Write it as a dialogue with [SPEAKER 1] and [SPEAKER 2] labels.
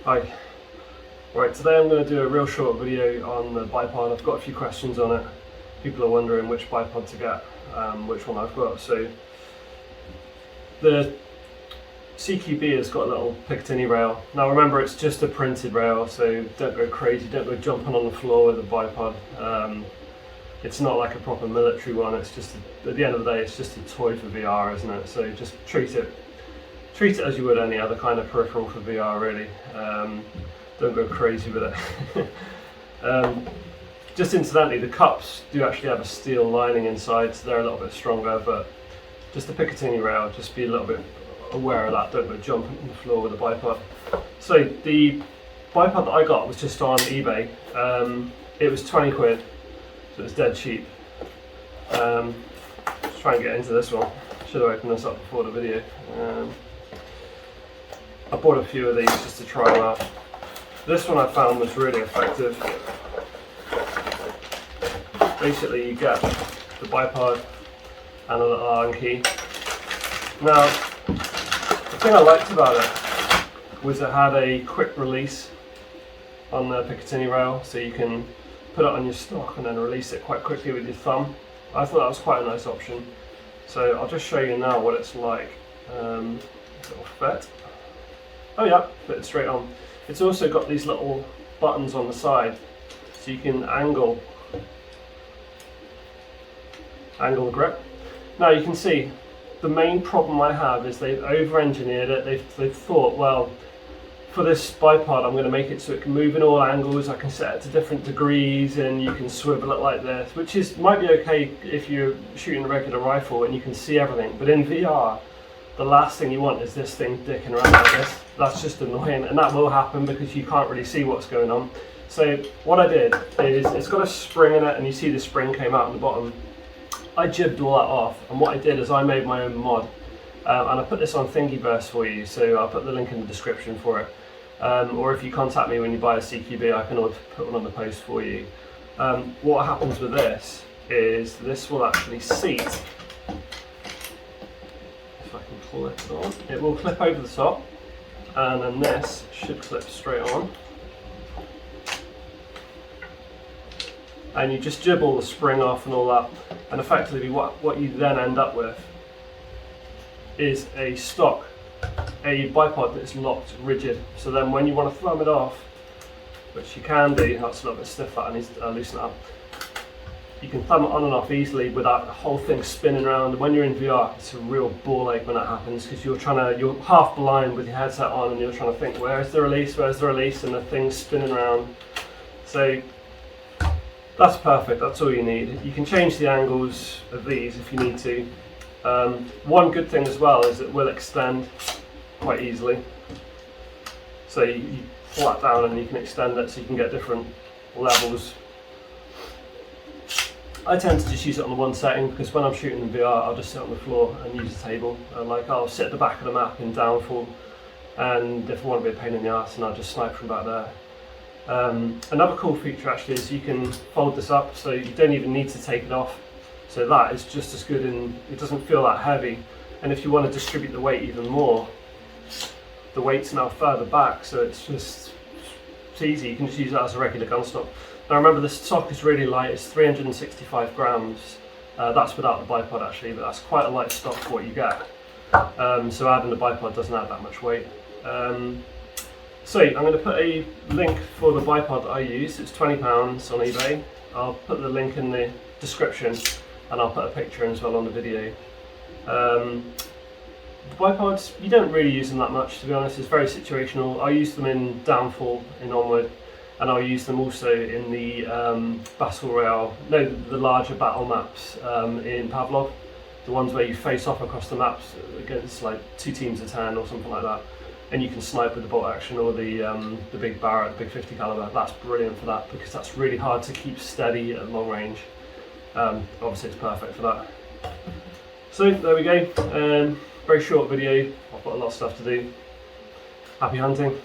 [SPEAKER 1] Hi. Right, today I'm going to do a real short video on the bipod. I've got a few questions on it. People are wondering which bipod to get, which one I've got. So the CQB has got a little Picatinny rail. Now remember, it's just a printed rail, so don't go crazy, don't go jumping on the floor with a bipod. It's not like a proper military one. It's just, at the end of the day, it's just a toy for VR, isn't it? So just treat it as you would any other kind of peripheral for VR, really. Don't go crazy with it. Just incidentally, the cups do actually have a steel lining inside, so they're a little bit stronger, but just a Picatinny rail, just be a little bit aware of that. Don't go jumping on the floor with a bipod. So the bipod that I got was just on eBay. It was 20 quid, so it was dead cheap. Let's try and get into this one. Should have opened this up before the video. I bought a few of these just to try them out. This one I found was really effective. Basically you get the bipod and a little Allen key. Now, the thing I liked about it was it had a quick release on the Picatinny rail, so you can put it on your stock and then release it quite quickly with your thumb. I thought that was quite a nice option. So I'll just show you now what it's like. It'll fit. Oh yeah, fit it straight on. It's also got these little buttons on the side, so you can angle the grip. Now you can see the main problem I have is they've over-engineered it. They've thought, well, for this bipod I'm going to make it so it can move in all angles. I can set it to different degrees and you can swivel it like this, which might be okay if you're shooting a regular rifle and you can see everything. But in VR, the last thing you want is this thing dicking around like this. That's just annoying, and that will happen because you can't really see what's going on. So what I did is, it's got a spring in it, and you see the spring came out on the bottom. I jibbed all that off, and what I did is I made my own mod, and I put this on Thingiverse for you, so I'll put the link in the description for it. Or if you contact me when you buy a CQB, I can always put one on the post for you. What happens with this is this will actually seat. If I can pull it on, it will clip over the top, and then this should clip straight on. And you just jib all the spring off and all that, and effectively what you then end up with is a bipod that's locked rigid. So then when you want to thumb it off, which you can do, that's a little bit stiff, that I need to loosen it up. You can thumb it on and off easily without the whole thing spinning around. And when you're in VR, it's a real ball ache when that happens, because you're half blind with your headset on and you're trying to think, where's the release, and the thing's spinning around. So that's perfect, that's all you need. You can change the angles of these if you need to. One good thing as well is it will extend quite easily. So you pull that down and you can extend it so you can get different levels. I tend to just use it on the one setting, because when I'm shooting in VR, I'll just sit on the floor and use a table. I'll sit at the back of the map in downfall, and if I want to be a pain in the arse, and I'll just snipe from back there. Another cool feature actually is you can fold this up, so you don't even need to take it off. So that is just as good, and it doesn't feel that heavy. And if you want to distribute the weight even more, the weight's now further back, so it's easy. You can just use that as a regular gun stock. Now remember, the stock is really light. It's 365 grams. That's without the bipod actually, but that's quite a light stock for what you get. So adding the bipod doesn't add that much weight. So I'm going to put a link for the bipod that I use. It's £20 on eBay. I'll put the link in the description, and I'll put a picture in as well on the video. The bipods, you don't really use them that much, to be honest. It's very situational. I use them in downfall, in onward, and I'll use them also in the battle royale, the larger battle maps in Pavlov, the ones where you face off across the maps against like 2 teams of 10 or something like that, and you can snipe with the bolt action or the big Barrett, the big 50 caliber. That's brilliant for that, because that's really hard to keep steady at long range. Obviously it's perfect for that. So there we go, very short video. I've got a lot of stuff to do. Happy hunting.